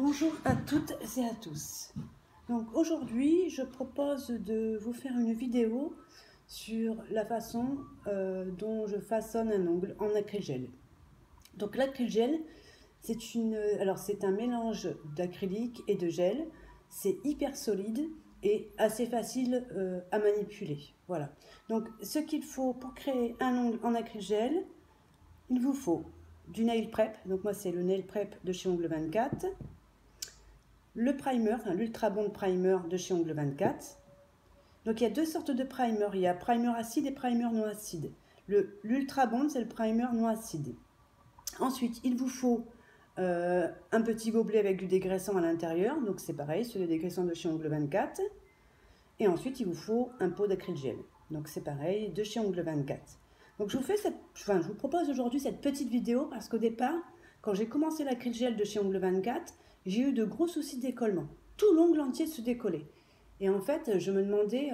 Bonjour à toutes et à tous. Donc aujourd'hui, je propose de vous faire une vidéo sur la façon dont je façonne un ongle en acrylgel. Donc l'acrylgel, c'est un mélange d'acrylique et de gel. C'est hyper solide et assez facile à manipuler. Voilà. Donc ce qu'il faut pour créer un ongle en acrylgel, il vous faut du nail prep. Donc moi c'est le nail prep de chez Ongle 24. Le primer, l'Ultra Bond Primer de chez Ongle 24. Donc il y a deux sortes de primer, il y a primer acide et primer non acide. L'Ultra Bond, c'est le primer non acide. Ensuite, il vous faut un petit gobelet avec du dégraissant à l'intérieur, donc c'est pareil, c'est le dégraissant de chez Ongle 24. Et ensuite, il vous faut un pot d'acrylgel, donc c'est pareil, de chez Ongle 24. Donc je vous propose aujourd'hui cette petite vidéo parce qu'au départ, quand j'ai commencé l'acrylgel de chez Ongle 24, j'ai eu de gros soucis de décollement. Tout l'ongle entier se décollait. Et en fait, je me demandais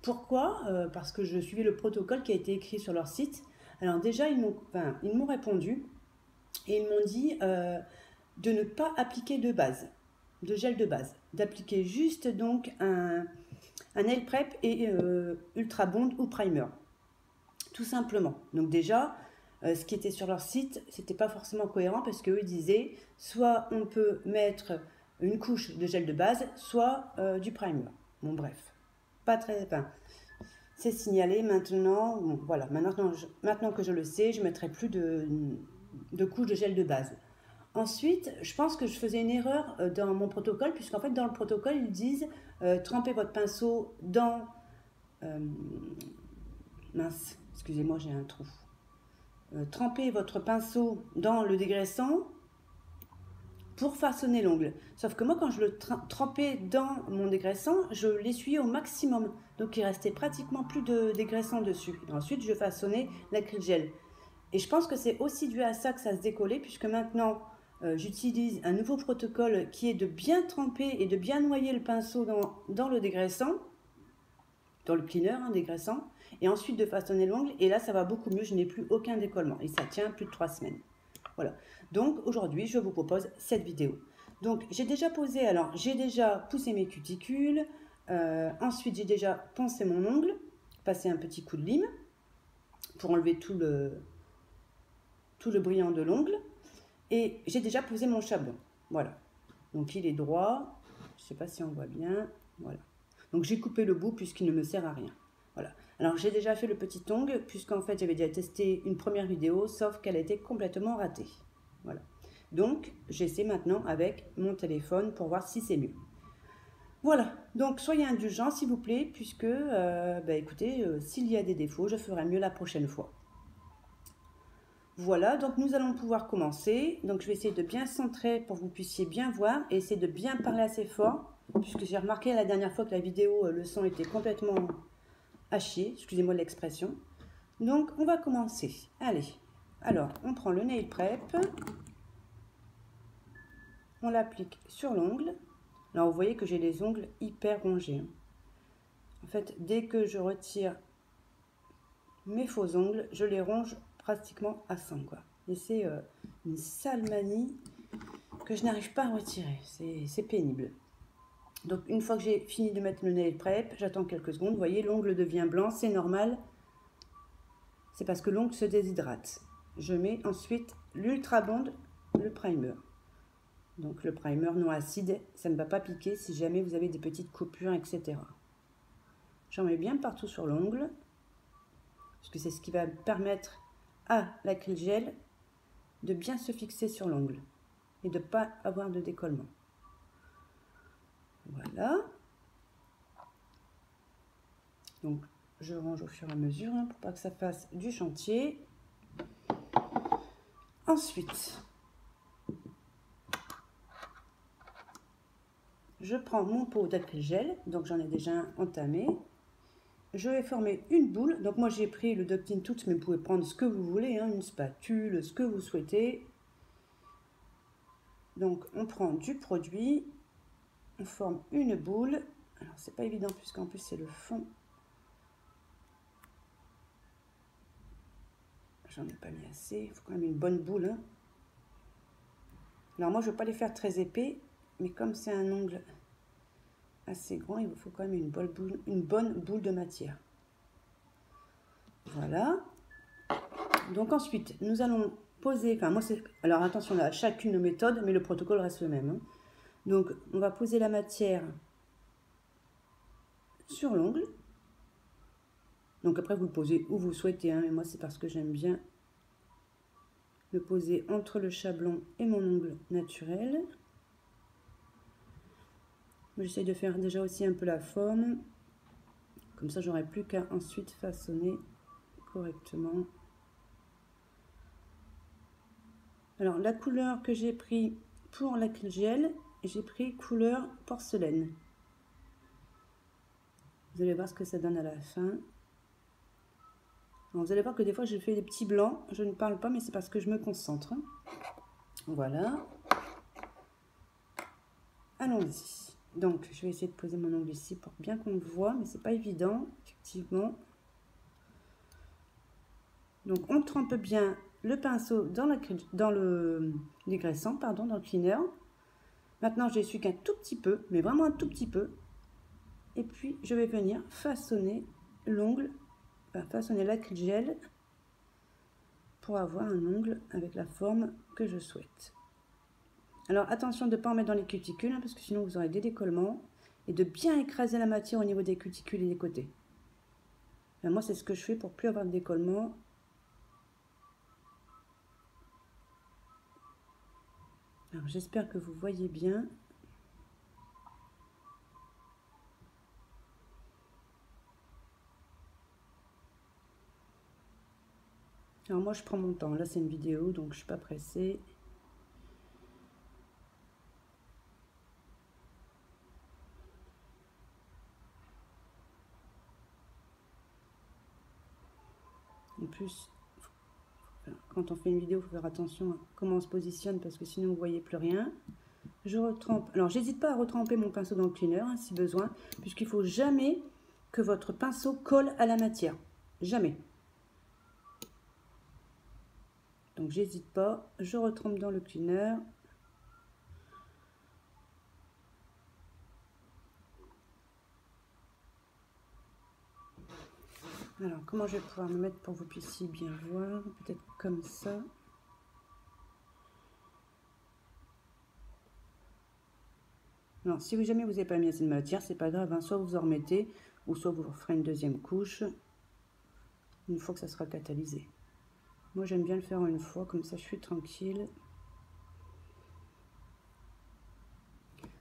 pourquoi, parce que je suivais le protocole qui a été écrit sur leur site. Alors déjà, ils m'ont répondu et ils m'ont dit de ne pas appliquer de base, de gel de base, d'appliquer juste donc un nail prep et Ultra Bond ou primer, tout simplement. Donc déjà, ce qui était sur leur site, c'était pas forcément cohérent parce qu'eux disaient soit on peut mettre une couche de gel de base, soit du primer. Bon bref, pas très. Enfin, c'est signalé maintenant. Bon, voilà, maintenant que je le sais, je mettrai plus de couche de gel de base. Ensuite, je pense que je faisais une erreur dans mon protocole, puisqu'en fait, dans le protocole, ils disent trempez votre pinceau dans. Mince, excusez-moi, j'ai un trou. Trempez votre pinceau dans le dégraissant pour façonner l'ongle. Sauf que moi, quand je le trempais dans mon dégraissant, je l'essuyais au maximum. Donc, il restait pratiquement plus de dégraissant dessus. Et ensuite, je façonnais l'acrylgel. Et je pense que c'est aussi dû à ça que ça se décollait, puisque maintenant, j'utilise un nouveau protocole qui est de bien tremper et de bien noyer le pinceau dans le dégraissant, dans le cleaner dégraissant, et ensuite de façonner l'ongle. Et là, ça va beaucoup mieux, je n'ai plus aucun décollement. Et ça tient plus de 3 semaines. Voilà. Donc aujourd'hui, je vous propose cette vidéo. Donc j'ai déjà poussé mes cuticules. Ensuite, j'ai déjà poncé mon ongle, passé un petit coup de lime pour enlever tout le brillant de l'ongle. Et j'ai déjà posé mon chablon. Voilà. Donc il est droit. Je ne sais pas si on voit bien. Voilà. Donc j'ai coupé le bout puisqu'il ne me sert à rien. Voilà. Alors j'ai déjà fait le petit ongle puisqu'en fait j'avais déjà testé une première vidéo, sauf qu'elle était complètement ratée. Voilà. Donc j'essaie maintenant avec mon téléphone pour voir si c'est mieux. Voilà. Donc soyez indulgents s'il vous plaît, puisque écoutez, s'il y a des défauts, je ferai mieux la prochaine fois. Voilà, donc nous allons pouvoir commencer. Donc je vais essayer de bien centrer pour que vous puissiez bien voir et essayer de bien parler assez fort, puisque j'ai remarqué la dernière fois que la vidéo, le son était complètement à chier, excusez-moi de l'expression. Donc on va commencer. Allez, alors on prend le nail prep, on l'applique sur l'ongle. Là vous voyez que j'ai les ongles hyper rongés. En fait, dès que je retire mes faux ongles, je les ronge pratiquement à 100 quoi. Et c'est une sale manie que je n'arrive pas à retirer, c'est pénible. Donc une fois que j'ai fini de mettre le nail prep, j'attends quelques secondes, vous voyez l'ongle devient blanc, c'est normal, c'est parce que l'ongle se déshydrate. Je mets ensuite l'Ultra Bond, le primer. Donc le primer non acide, ça ne va pas piquer si jamais vous avez des petites coupures, etc. J'en mets bien partout sur l'ongle, parce que c'est ce qui va permettre à l'acrylgel de bien se fixer sur l'ongle et de ne pas avoir de décollement. Voilà. Donc je range au fur et à mesure pour pas que ça fasse du chantier. Ensuite, je prends mon pot d'acrylgel, donc j'en ai déjà entamé. Je vais former une boule. Donc moi j'ai pris le Ductin Tooth, mais vous pouvez prendre ce que vous voulez, une spatule, ce que vous souhaitez. Donc on prend du produit, on forme une boule. Alors c'est pas évident puisqu'en plus c'est le fond. J'en ai pas mis assez, il faut quand même une bonne boule. Alors moi, je ne veux pas les faire très épais, mais comme c'est un ongle assez grand, il vous faut quand même une bonne boule de matière. Voilà. Donc ensuite, nous allons poser, enfin moi c'est, alors attention là, chacune nos méthodes, mais le protocole reste le même. Hein. Donc on va poser la matière sur l'ongle. Donc après vous le posez où vous souhaitez, hein, mais moi c'est parce que j'aime bien le poser entre le chablon et mon ongle naturel. J'essaie de faire déjà aussi un peu la forme, comme ça j'aurai plus qu'à ensuite façonner correctement. Alors la couleur que j'ai pris pour l'acryl gel, j'ai pris couleur porcelaine. Vous allez voir ce que ça donne à la fin. Alors, vous allez voir que des fois je fais des petits blancs, je ne parle pas mais c'est parce que je me concentre. Voilà. Allons-y. Donc je vais essayer de poser mon ongle ici pour bien qu'on le voit, mais c'est pas évident, effectivement. Donc on trempe bien le pinceau dans le dégraissant, pardon, dans le cleaner. Maintenant j'essuie qu'un tout petit peu, mais vraiment un tout petit peu. Et puis je vais venir façonner l'ongle, enfin, façonner l'acryl gel pour avoir un ongle avec la forme que je souhaite. Alors attention de ne pas en mettre dans les cuticules, hein, parce que sinon vous aurez des décollements, et de bien écraser la matière au niveau des cuticules et des côtés. Enfin, moi c'est ce que je fais pour plus avoir de décollement. Alors j'espère que vous voyez bien. Alors moi je prends mon temps, là c'est une vidéo donc je suis pas pressée. En plus, quand on fait une vidéo, il faut faire attention à comment on se positionne parce que sinon vous ne voyez plus rien. Je retrempe. Alors j'hésite pas à retremper mon pinceau dans le cleaner hein, si besoin, puisqu'il ne faut jamais que votre pinceau colle à la matière. Jamais. Donc j'hésite pas, je retrempe dans le cleaner. Alors comment je vais pouvoir me mettre pour que vous puissiez bien voir, peut-être comme ça. Non, si jamais vous n'avez pas mis assez de matière, c'est pas grave, hein, soit vous en remettez, ou soit vous ferez une deuxième couche, une fois que ça sera catalysé. Moi j'aime bien le faire en une fois, comme ça je suis tranquille.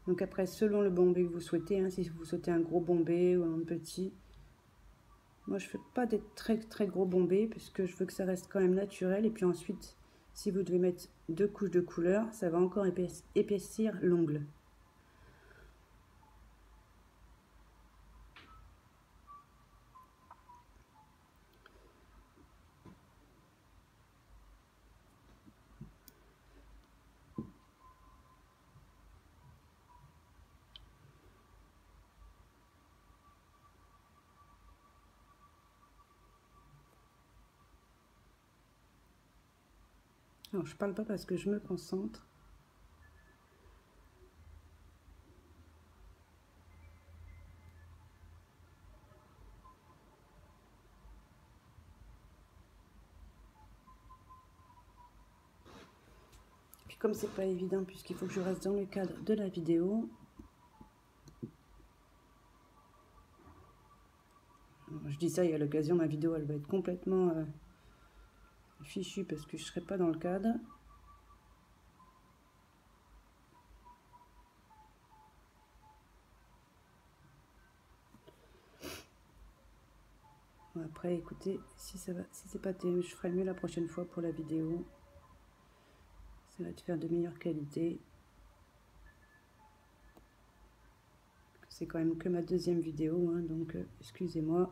Donc après, selon le bombé que vous souhaitez, hein, si vous souhaitez un gros bombé ou un petit, moi je fais pas des très gros bombés, puisque je veux que ça reste quand même naturel, et puis ensuite, si vous devez mettre 2 couches de couleur, ça va encore épaissir l'ongle. Alors, je parle pas parce que je me concentre. Puis comme c'est pas évident, puisqu'il faut que je reste dans le cadre de la vidéo, alors, je dis ça et à l'occasion, ma vidéo elle va être complètement fichue parce que je serai pas dans le cadre. Après, écoutez, si c'est pas terrible, je ferai mieux la prochaine fois pour la vidéo. Ça va te faire de meilleure qualité. C'est quand même que ma deuxième vidéo, hein, donc excusez-moi.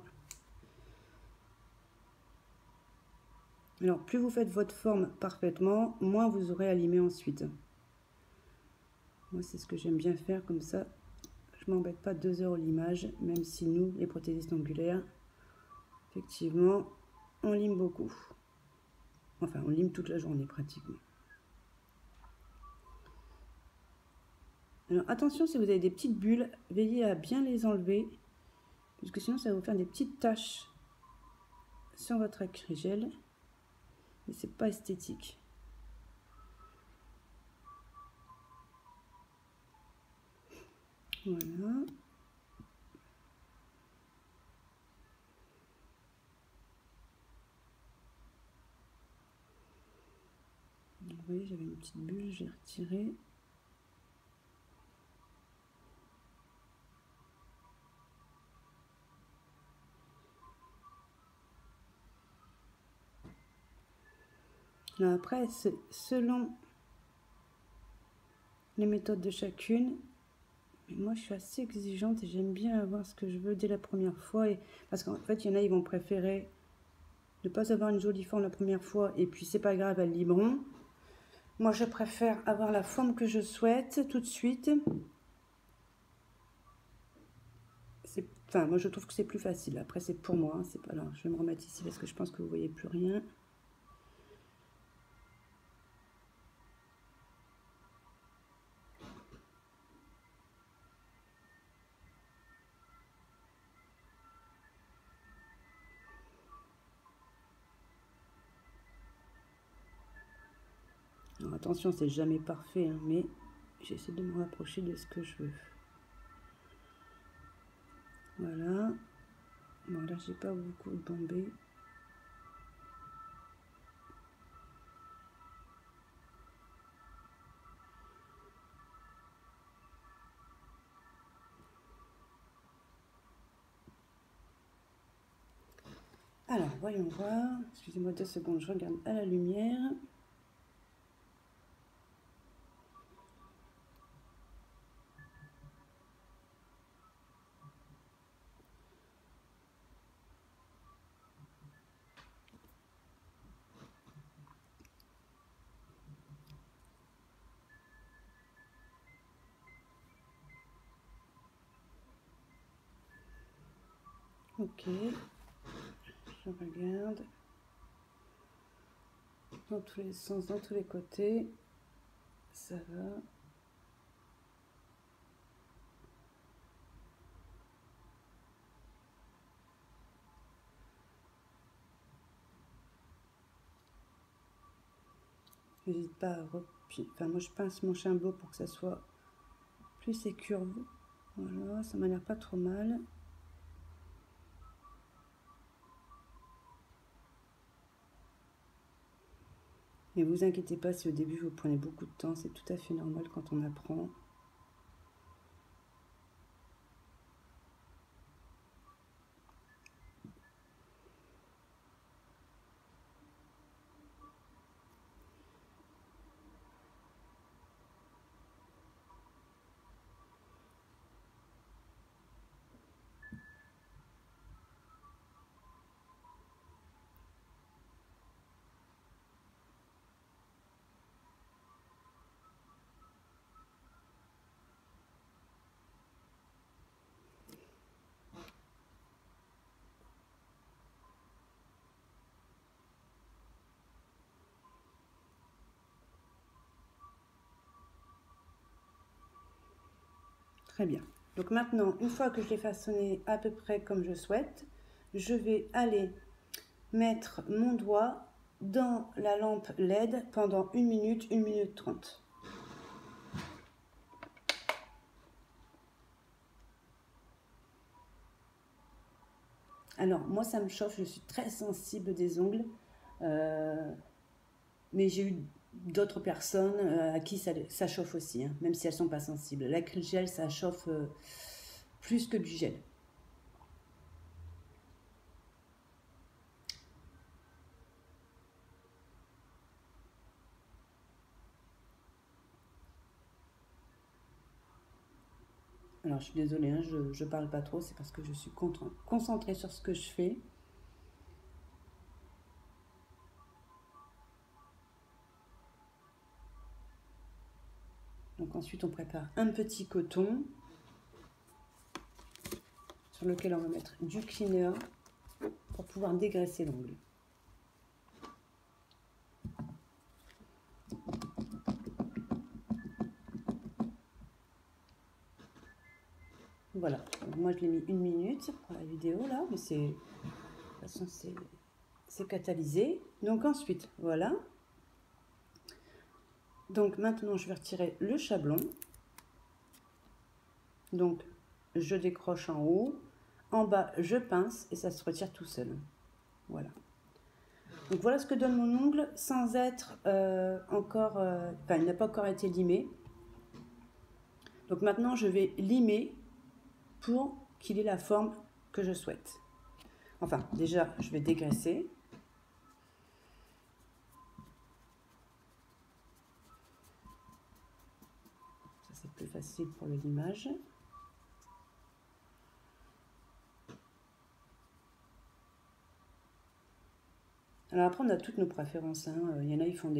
Alors, plus vous faites votre forme parfaitement, moins vous aurez à limer ensuite. Moi, c'est ce que j'aime bien faire, comme ça, je m'embête pas 2 heures au limage, même si nous, les prothésistes angulaires, effectivement, on lime beaucoup. Enfin, on lime toute la journée pratiquement. Alors attention, si vous avez des petites bulles, veillez à bien les enlever, parce que sinon ça va vous faire des petites taches sur votre acrygel, et c'est pas esthétique. Voilà. Vous voyez, j'avais une petite bulle, j'ai retiré. Là, après, c'est selon les méthodes de chacune. Mais moi, je suis assez exigeante et j'aime bien avoir ce que je veux dès la première fois. Parce qu'en fait, il y en a, ils vont préférer ne pas avoir une jolie forme la première fois et puis c'est pas grave, elles libreront. Moi, je préfère avoir la forme que je souhaite tout de suite. Enfin, moi, je trouve que c'est plus facile. Après, c'est pour moi, hein, c'est pas là. Je vais me remettre ici parce que je pense que vous voyez plus rien. Alors, attention, c'est jamais parfait, hein, mais j'essaie de me rapprocher de ce que je veux. Voilà. Bon, là, j'ai pas beaucoup bombé. Alors, voyons voir. Excusez-moi 2 secondes, je regarde à la lumière. Ok, je regarde dans tous les sens, dans tous les côtés. Ça va. N'hésite pas à repier. Enfin, moi, je pince mon chimbo pour que ça soit plus ces curves. Voilà, ça m'a l'air pas trop mal. Et vous inquiétez pas si au début vous prenez beaucoup de temps, c'est tout à fait normal quand on apprend. Très bien. Donc maintenant, une fois que je l'ai façonné à peu près comme je souhaite, je vais aller mettre mon doigt dans la lampe LED pendant 1 minute, 1 minute 30. Alors, moi, ça me chauffe, je suis très sensible des ongles, mais j'ai eu d'autres personnes à qui ça chauffe aussi, hein, même si elles ne sont pas sensibles. L'acrygel, ça chauffe plus que du gel. Alors, je suis désolée, hein, je parle pas trop, c'est parce que je suis concentrée sur ce que je fais. Donc ensuite, on prépare un petit coton sur lequel on va mettre du cleaner pour pouvoir dégraisser l'ongle. Voilà, donc moi je l'ai mis 1 minute pour la vidéo là, mais c'est, de toute façon c'est catalysé. Donc ensuite, voilà. Donc maintenant je vais retirer le chablon. Donc je décroche en haut, en bas je pince et ça se retire tout seul. Voilà. Donc voilà ce que donne mon ongle sans être encore, enfin il n'a pas encore été limé. Donc maintenant je vais limer pour qu'il ait la forme que je souhaite. Enfin déjà je vais dégraisser. Ça c'est plus facile pour le limage. Alors après on a toutes nos préférences, hein. Il y en a ils font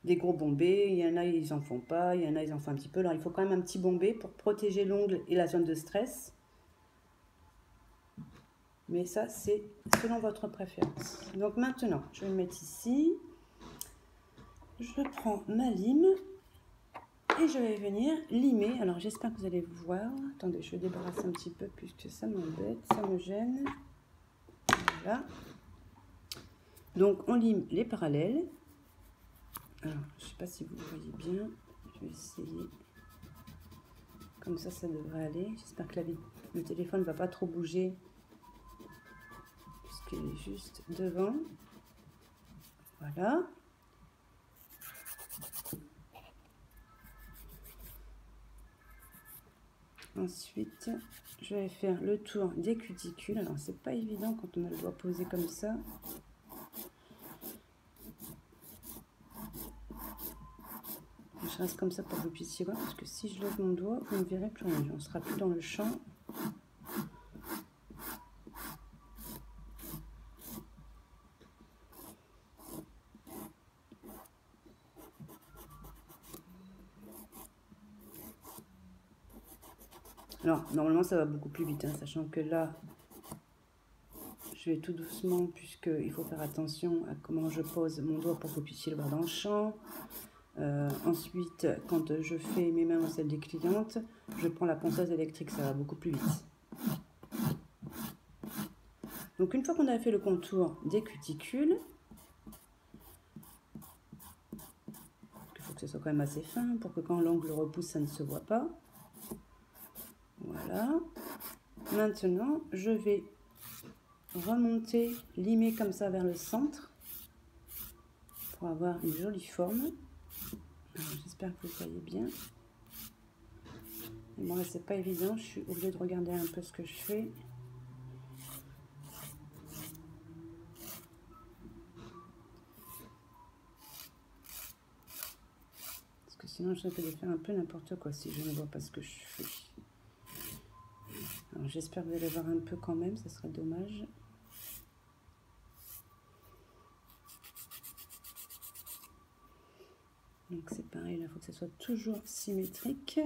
des gros bombés, il y en a ils en font pas, il y en a ils en font un petit peu. Alors il faut quand même un petit bombé pour protéger l'ongle et la zone de stress. Mais ça c'est selon votre préférence. Donc maintenant je vais le mettre ici. Je prends ma lime et je vais venir limer. Alors j'espère que vous allez voir. Attendez, je vais débarrasser un petit peu puisque ça m'embête, ça me gêne. Voilà. Donc on lime les parallèles. Alors je ne sais pas si vous voyez bien. Je vais essayer. Comme ça devrait aller. J'espère que le téléphone ne va pas trop bouger puisqu'il est juste devant. Voilà. Ensuite, je vais faire le tour des cuticules. Alors, c'est pas évident quand on a le doigt posé comme ça. Je reste comme ça pour que vous puissiez voir, parce que si je lève mon doigt, vous ne verrez plus rien. On sera plus dans le champ. Alors, normalement, ça va beaucoup plus vite, hein, sachant que là, je vais tout doucement, puisqu'il faut faire attention à comment je pose mon doigt pour que vous puissiez le voir dans le champ. Ensuite, quand je fais mes mains ou celles des clientes, je prends la ponceuse électrique, ça va beaucoup plus vite. Donc, une fois qu'on a fait le contour des cuticules, il faut que ce soit quand même assez fin pour que quand l'ongle repousse, ça ne se voit pas. Voilà. Maintenant, je vais remonter, limer comme ça vers le centre pour avoir une jolie forme. J'espère que vous voyez bien. Et moi, c'est pas évident, je suis obligée de regarder un peu ce que je fais. Parce que sinon, je risque de faire un peu n'importe quoi si je ne vois pas ce que je fais. Alors, j'espère que vous allez voir un peu quand même, ça serait dommage. Donc c'est pareil, là, il faut que ça soit toujours symétrique.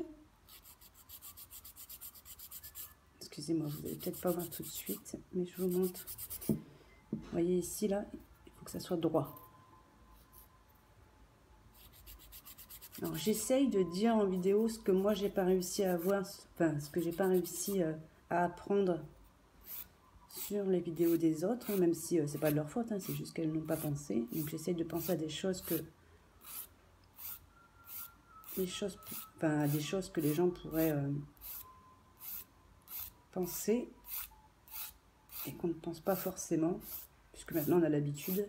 Excusez-moi, vous n'allez peut-être pas voir tout de suite, mais je vous montre. Vous voyez ici, là, il faut que ça soit droit. Alors j'essaye de dire en vidéo ce que moi j'ai pas réussi à voir, enfin ce que j'ai pas réussi à apprendre sur les vidéos des autres, hein, même si c'est pas de leur faute, hein, c'est juste qu'elles n'ont pas pensé. Donc j'essaye de penser à des choses que des choses que les gens pourraient penser et qu'on ne pense pas forcément, puisque maintenant on a l'habitude.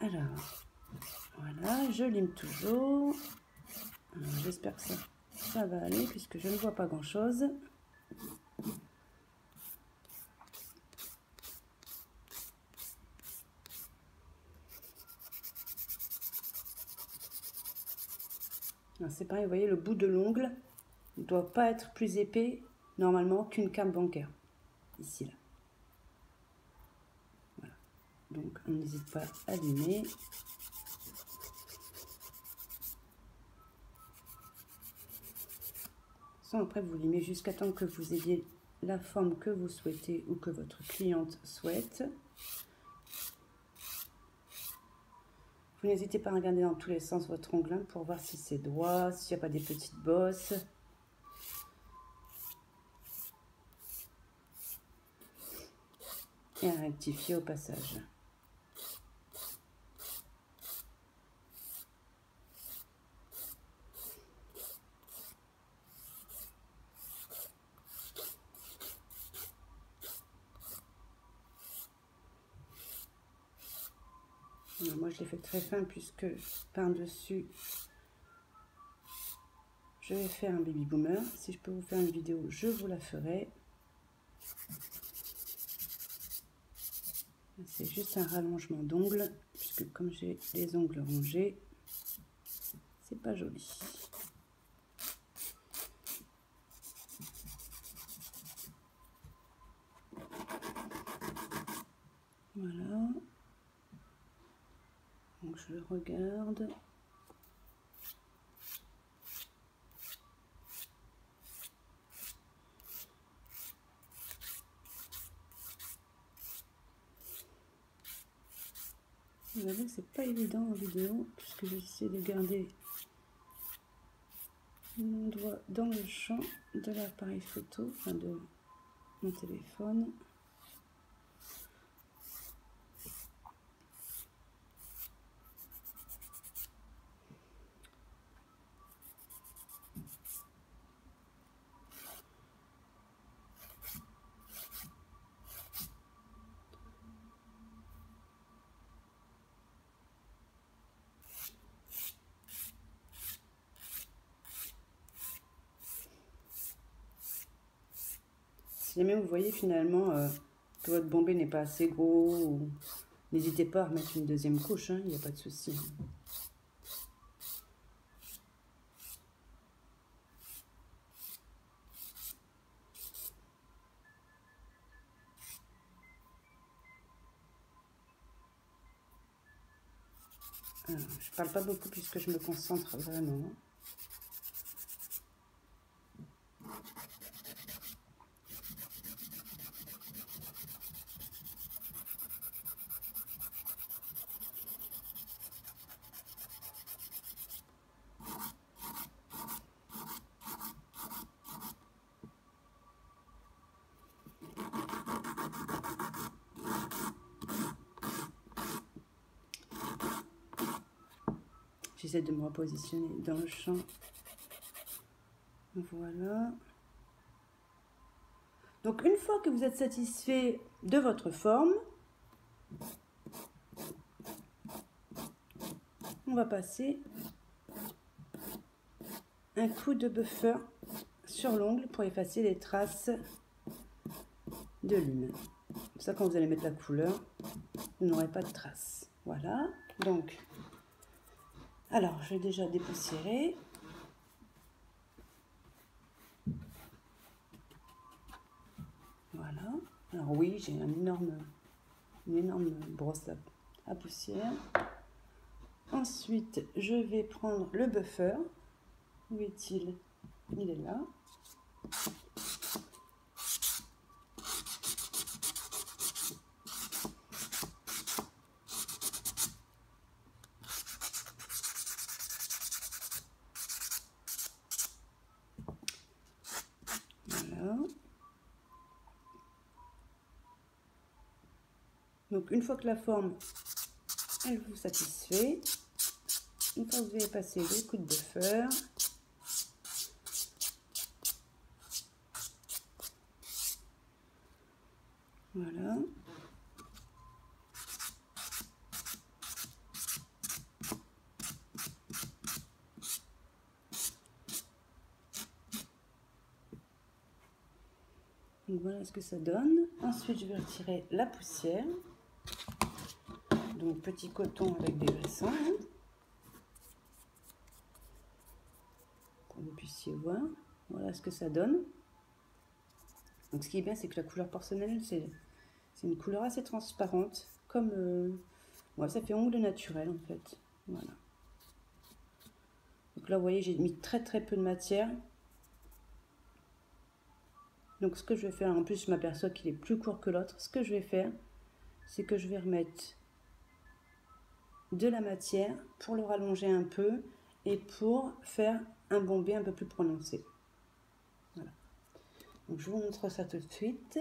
Alors, voilà, je lime toujours. J'espère que ça va aller, puisque je ne vois pas grand-chose. C'est pareil, vous voyez, le bout de l'ongle ne doit pas être plus épais, normalement, qu'une carte bancaire. Ici, là. Voilà. Donc, on n'hésite pas à limer. Après, vous limez jusqu'à temps que vous ayez la forme que vous souhaitez ou que votre cliente souhaite. Vous n'hésitez pas à regarder dans tous les sens votre ongle pour voir si c'est droit, s'il n'y a pas des petites bosses. et à rectifier au passage. Alors moi je l'ai fait très fin puisque par-dessus je vais faire un baby boomer. Si je peux vous faire une vidéo, je vous la ferai. C'est juste un rallongement d'ongles, puisque comme j'ai les ongles rongés, c'est pas joli. Voilà. Donc je le regarde. Vous voyez que c'est pas évident en vidéo, puisque j'essaie de garder mon doigt dans le champ de l'appareil photo, enfin de mon téléphone. Si jamais vous voyez finalement que votre bombé n'est pas assez gros, n'hésitez pas à remettre une deuxième couche, il n'y a pas de souci. Alors, je parle pas beaucoup puisque je me concentre vraiment. J'essaie de me repositionner dans le champ. Voilà. Donc une fois que vous êtes satisfait de votre forme, on va passer un coup de buffer sur l'ongle pour effacer les traces de lime. Comme ça, quand vous allez mettre la couleur, vous n'aurez pas de traces. Voilà. Donc, alors, je vais déjà dépoussiérer. Voilà. Alors oui, j'ai une énorme brosse à poussière. Ensuite, je vais prendre le buffer. Où est-il? Il est là. Voilà. Donc une fois que la forme, elle vous satisfait, une fois que vous avez passé le coup de buffer, voilà. Donc voilà ce que ça donne. Ensuite, je vais retirer la poussière. Donc petit coton avec des graissins, pour que vous puissiez voir. Voilà ce que ça donne. Donc ce qui est bien, c'est que la couleur porcelaine, c'est une couleur assez transparente, comme ouais, ça fait ongle naturel en fait. Voilà. Donc là, vous voyez, j'ai mis très peu de matière. Donc ce que je vais faire, en plus je m'aperçois qu'il est plus court que l'autre, ce que je vais faire, c'est que je vais remettre de la matière pour le rallonger un peu et pour faire un bombé un peu plus prononcé. Voilà. Donc je vous montre ça tout de suite.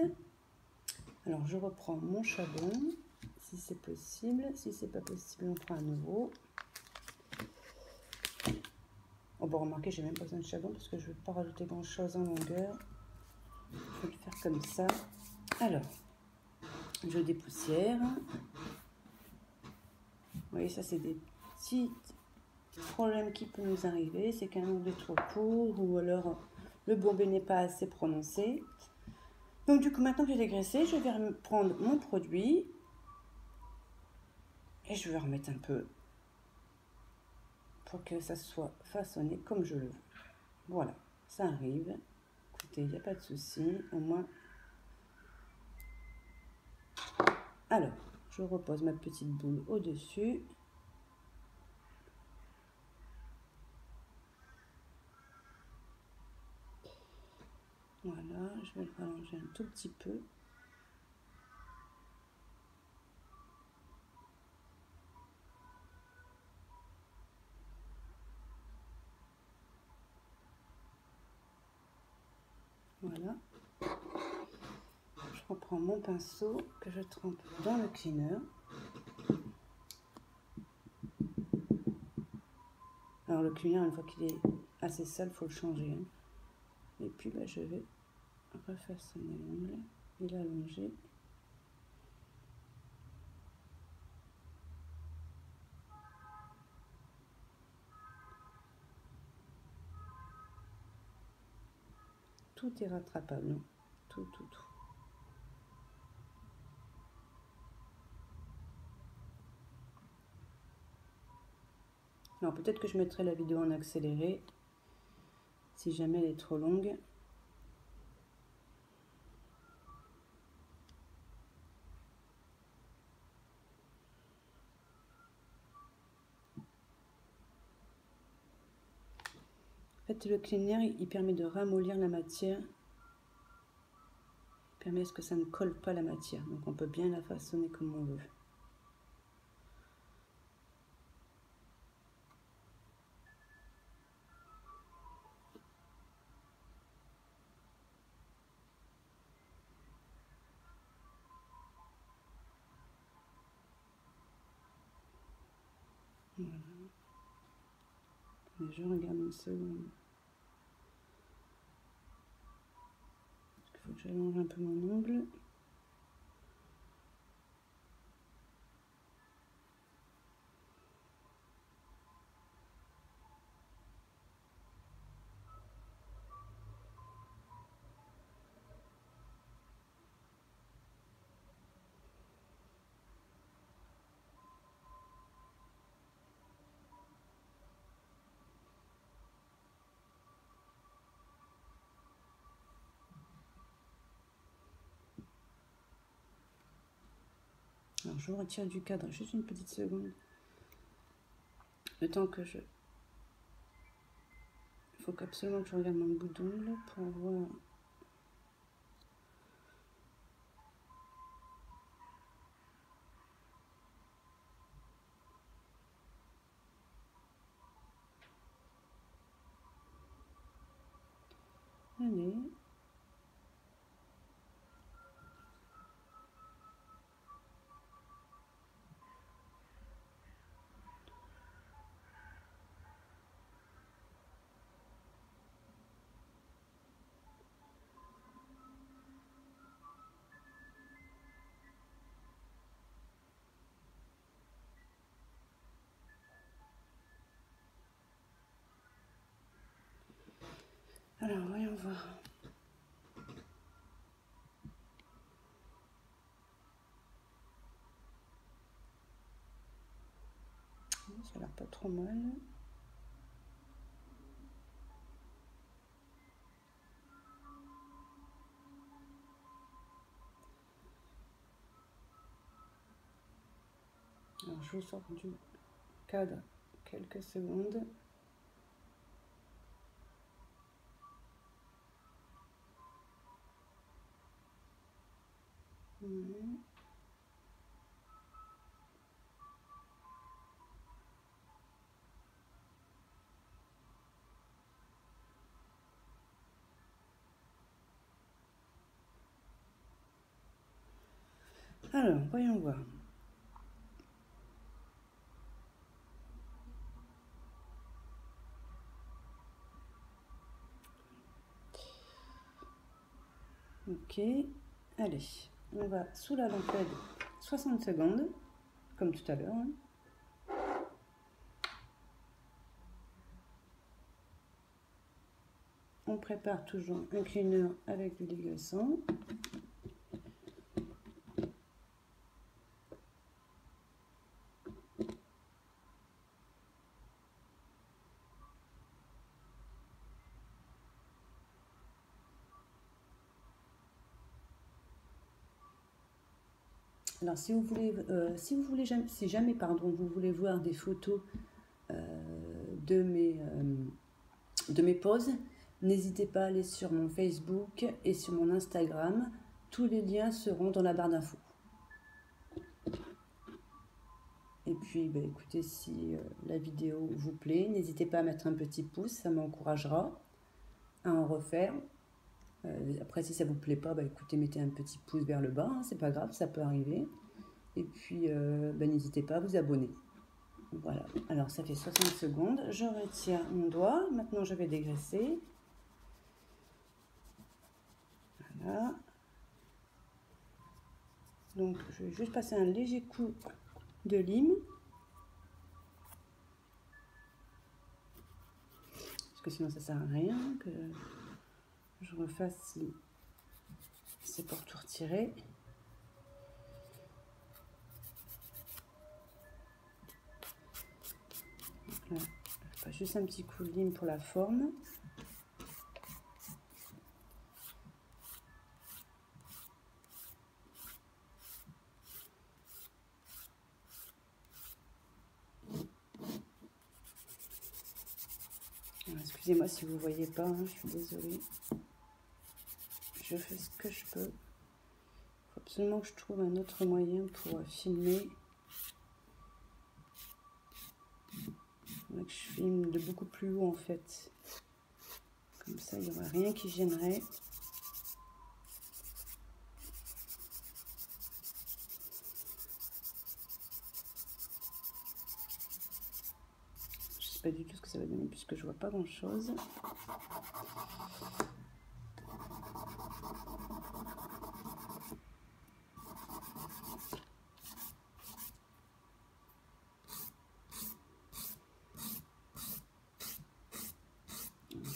Alors je reprends mon chabon, si c'est possible. Si c'est pas possible, on prend un nouveau. Oh bon, remarquez, j'ai même pas besoin de chabon parce que je ne vais pas rajouter grand chose en longueur. Je vais le faire comme ça. Alors, je dépoussière. Vous voyez, ça c'est des petits problèmes qui peuvent nous arriver. C'est qu'un ongle est trop court ou alors le bourbier n'est pas assez prononcé. Donc du coup, maintenant que j'ai dégraissé, je vais prendre mon produit et je vais remettre un peu pour que ça soit façonné comme je le veux. Voilà, ça arrive. Écoutez, il n'y a pas de souci. Au moins. Alors, je repose ma petite boule au-dessus. Voilà, je vais le rallonger un tout petit peu. Voilà. Je reprends mon pinceau que je trempe dans le cleaner. Alors le cleaner, une fois qu'il est assez sale, il faut le changer. Hein. Et puis bah, je vais refaçonner l'ongle et l'allonger. Tout est rattrapable. Hein. Tout. Alors peut-être que je mettrai la vidéo en accéléré si jamais elle est trop longue. En fait, le cleaner, il permet de ramollir la matière. Il permet à ce que ça ne colle pas la matière. Donc on peut bien la façonner comme on veut. Voilà. Et je regarde une seconde. Il faut que j'allonge un peu mon ongle. Alors je vous retire du cadre juste une petite seconde. Le temps que je... Il faut absolument que je regarde mon bout d'ongle pour voir... Allez. Alors, voyons voir. Ça a l'air pas trop mal. Alors, je vous sors du cadre quelques secondes. Alors, voyons voir. Ok, allez, on va sous la lampe LED 60 secondes, comme tout à l'heure. Hein. On prépare toujours un cleaner avec du dégraissant. Alors, si jamais, pardon, vous voulez voir des photos de mes poses, n'hésitez pas à aller sur mon Facebook et sur mon Instagram. Tous les liens seront dans la barre d'infos. Et puis, bah, écoutez, si la vidéo vous plaît, n'hésitez pas à mettre un petit pouce, ça m'encouragera à en refaire. Après, si ça vous plaît pas, bah, écoutez, mettez un petit pouce vers le bas, hein, c'est pas grave, ça peut arriver. Et puis, bah, n'hésitez pas à vous abonner. Voilà, alors ça fait 60 secondes, je retire mon doigt, maintenant je vais dégraisser. Voilà. Donc, je vais juste passer un léger coup de lime. Parce que sinon ça sert à rien que je refasse si c'est pour tout retirer. Donc là, je passe juste un petit coup de lime pour la forme. Excusez-moi si vous ne voyez pas, hein, je suis désolée. Je fais ce que je peux. Il faut absolument que je trouve un autre moyen pour filmer. Il faudrait que je filme de beaucoup plus haut en fait. Comme ça, il n'y aura rien qui gênerait. Je sais pas du tout ce que ça va donner puisque je vois pas grand chose.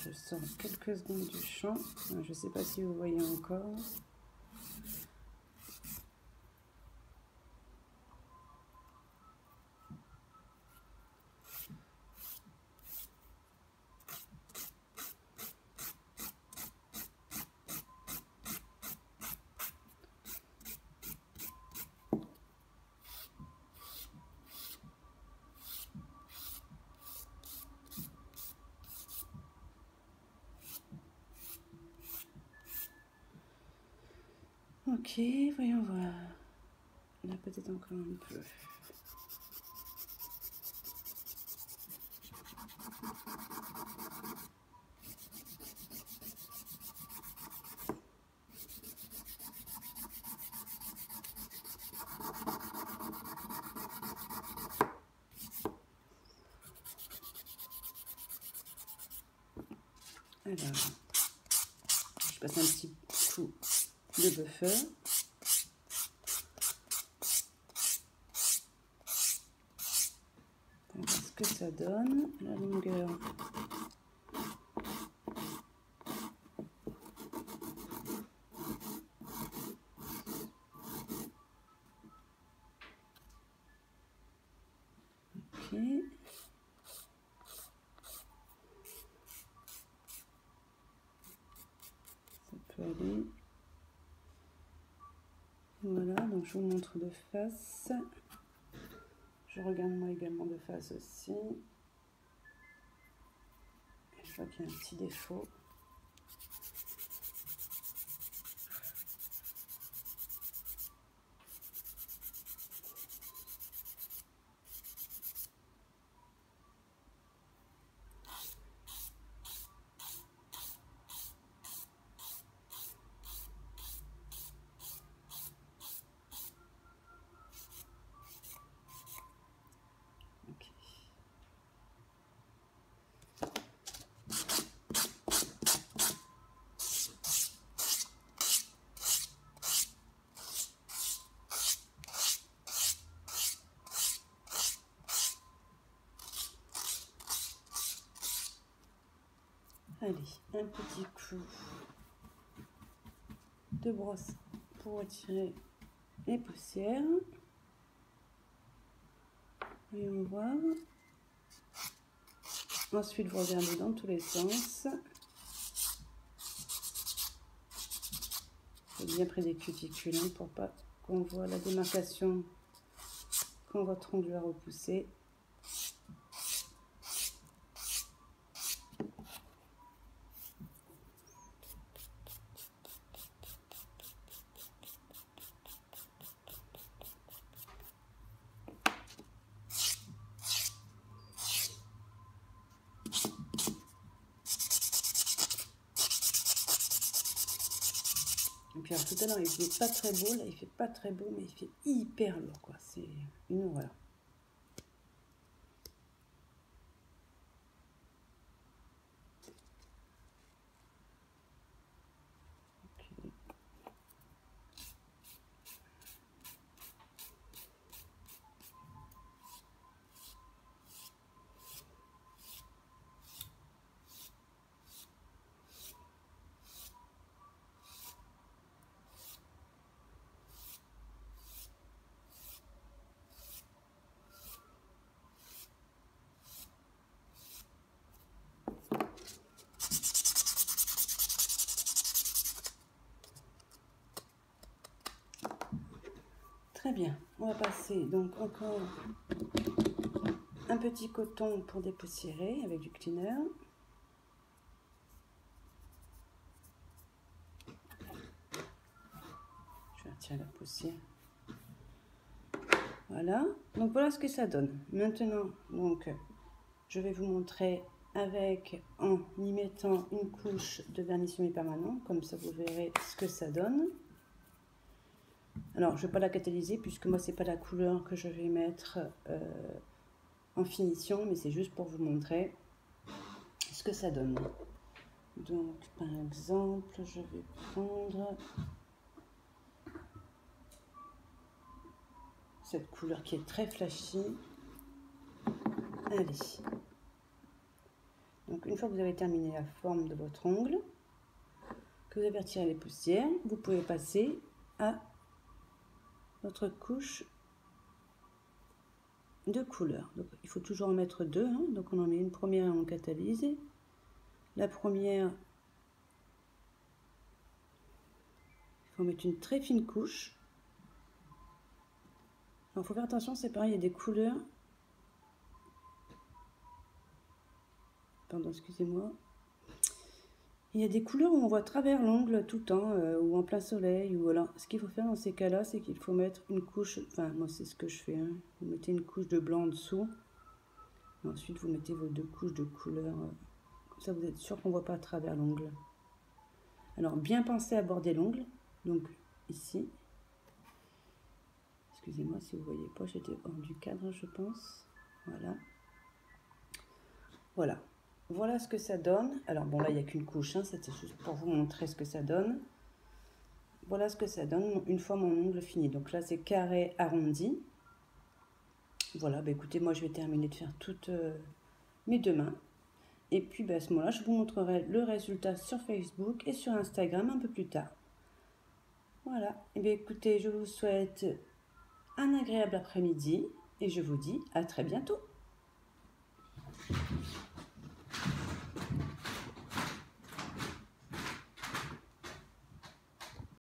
Je sors quelques secondes du champ. Je ne sais pas si vous voyez encore. Ok, voyons voir. Là, peut-être encore un peu. Alors, je passe un petit coup de buffer. On va voir ce que ça donne. La longueur. Ok. Ça peut aller. Voilà, donc je vous montre de face. Je regarde moi également de face aussi. Je vois qu'il y a un petit défaut. Allez, un petit coup de brosse pour retirer les poussières. Voyons voir. Ensuite, vous regardez dans tous les sens. Bien près des cuticules hein, pour pas qu'on voit la démarcation quand votre ongle va repousser. Et puis alors, tout à l'heure il fait pas très beau, là il fait pas très beau mais il fait hyper lourd quoi, c'est une horreur. Très bien, on va passer donc encore un petit coton pour dépoussiérer avec du cleaner. Je vais retirer la poussière. Voilà, donc voilà ce que ça donne. Maintenant, donc, je vais vous montrer avec en y mettant une couche de vernis semi-permanent, comme ça vous verrez ce que ça donne. Alors, je ne vais pas la catalyser puisque moi, c'est pas la couleur que je vais mettre en finition, mais c'est juste pour vous montrer ce que ça donne. Donc, par exemple, je vais prendre cette couleur qui est très flashy. Allez. Donc, une fois que vous avez terminé la forme de votre ongle, que vous avez retiré les poussières, vous pouvez passer à votre couche de couleur. Donc, il faut toujours en mettre deux. Hein. Donc, on en met une première en catalyse. La première, il faut mettre une très fine couche. Alors, il faut faire attention, c'est pareil, il y a des couleurs. Pardon, excusez-moi. Il y a des couleurs où on voit à travers l'ongle tout le temps, ou en plein soleil, ou voilà. Ce qu'il faut faire dans ces cas-là, c'est qu'il faut mettre une couche, enfin moi c'est ce que je fais, hein. Vous mettez une couche de blanc en dessous, et ensuite vous mettez vos deux couches de couleur, comme ça vous êtes sûr qu'on ne voit pas à travers l'ongle. Alors bien penser à border l'ongle, donc ici, excusez-moi si vous ne voyez pas, j'étais hors du cadre je pense, voilà. Voilà. Voilà ce que ça donne. Alors bon là il n'y a qu'une couche, hein, c'était juste pour vous montrer ce que ça donne. Voilà ce que ça donne une fois mon ongle fini. Donc là c'est carré arrondi. Voilà, bah écoutez, moi je vais terminer de faire toutes mes deux mains. Et puis bah, à ce moment-là je vous montrerai le résultat sur Facebook et sur Instagram un peu plus tard. Voilà, et bien écoutez, je vous souhaite un agréable après-midi et je vous dis à très bientôt.